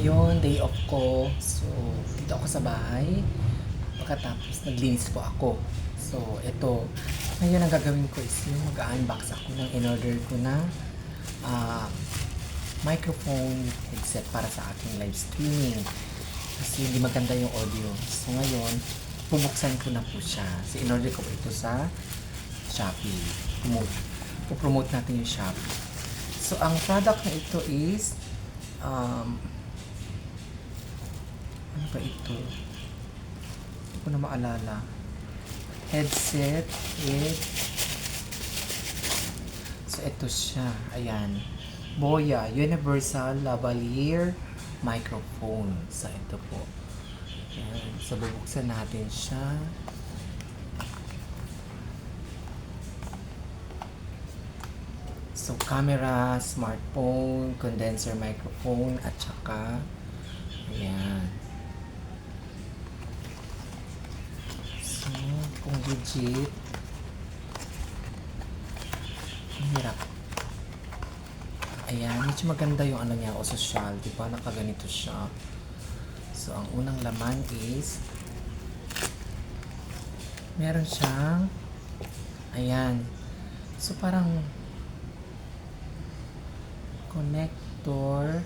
ngayon, day off ko. So, dito ako sa bahay. Pagkatapos, naglinis po ako. So, ito. Ngayon, ang gagawin ko is yung mag-unbox ako ng in-order ko na ah, microphone headset para sa aking live streaming. Kasi hindi maganda yung audio. So, ngayon, bubuksan ko na po siya. So, in-order ko po ito sa Shopee. Pupromote natin yung Shopee. So, ang product na ito is ano ba ito? Hindi ko na maalala. Headset with so ito siya. Ayan. Boya Universal Lavalier Microphone. So ito po. Ayan. So bubuksan natin siya. So camera, smartphone, condenser microphone, at saka ayan. So, kung legit, ang hirap. Ayan, medyo maganda yung ano niya, o social, di ba? Nakaganito siya. So, ang unang laman is, meron siyang, ayan. So, parang, connector.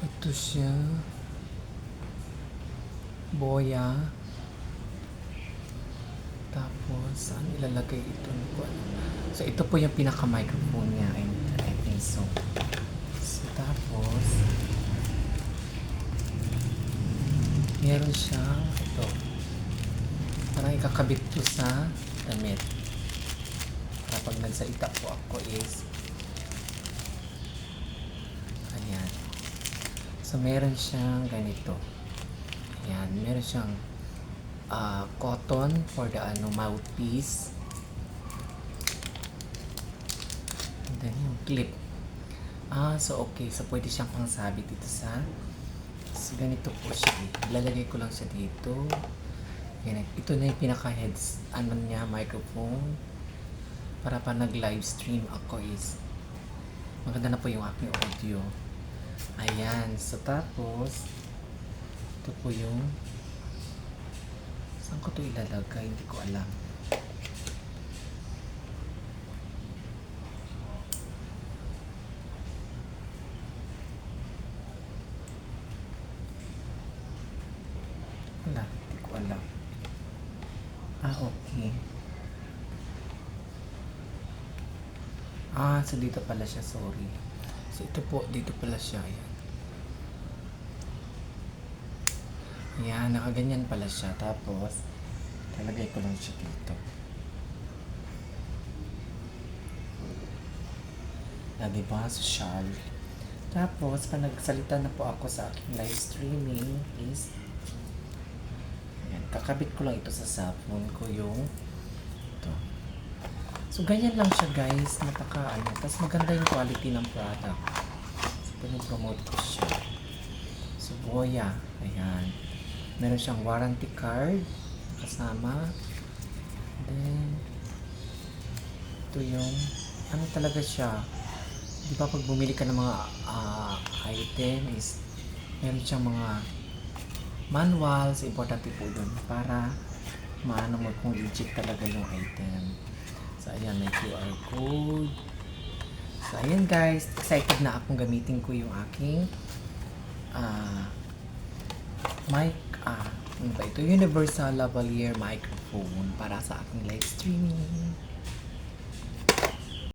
Ito siya. Boya. Tapos, saan ilalagay ito? So, ito po yung pinaka-microphone niya. I think so. So, tapos, meron siyang, ito. Parang ikakabit to sa damit. Para pag nagsalita po ako is, ayan. So, meron siyang ganito. Ayan, meron siyang cotton for the mouthpiece. And then yung clip. So okay. So pwede siyang pangsabit dito sa so, ganito po siya. Ilalagay ko lang siya dito. Yan, ito na yung pinaka-heads niya, microphone. Para pa nag-live stream ako is maganda na po yung aking audio. Ayan. So tapos ito po yung saan ko ito ilalagay? Hindi ko alam. Wala. Hindi ko alam. Okay. So dito pala siya. Sorry. So ito po. Dito pala siya. Ayan. Ayan. Nakaganyan pala siya. Tapos talagay ko lang siya dito. Diba? Social. Tapos, pag nagsalita na po ako sa aking live streaming is ayan, kakabit ko lang ito sa cellphone ko yung ito. So, ganyan lang siya guys. Tapos maganda yung quality ng product. So, pinopromote ko siya. So, Boya. Ayan. Meron siyang warranty card kasama. Then, ito yung ano talaga siya. Di ba pag bumili ka ng mga item is meron siyang mga manuals, importante po dun para maano mo kung legit talaga yung item. So ayan, may QR code. So ayan guys, excited na akong gamitin ko yung aking mic, ano ba ito? Universal Lavalier microphone para sa aking live streaming.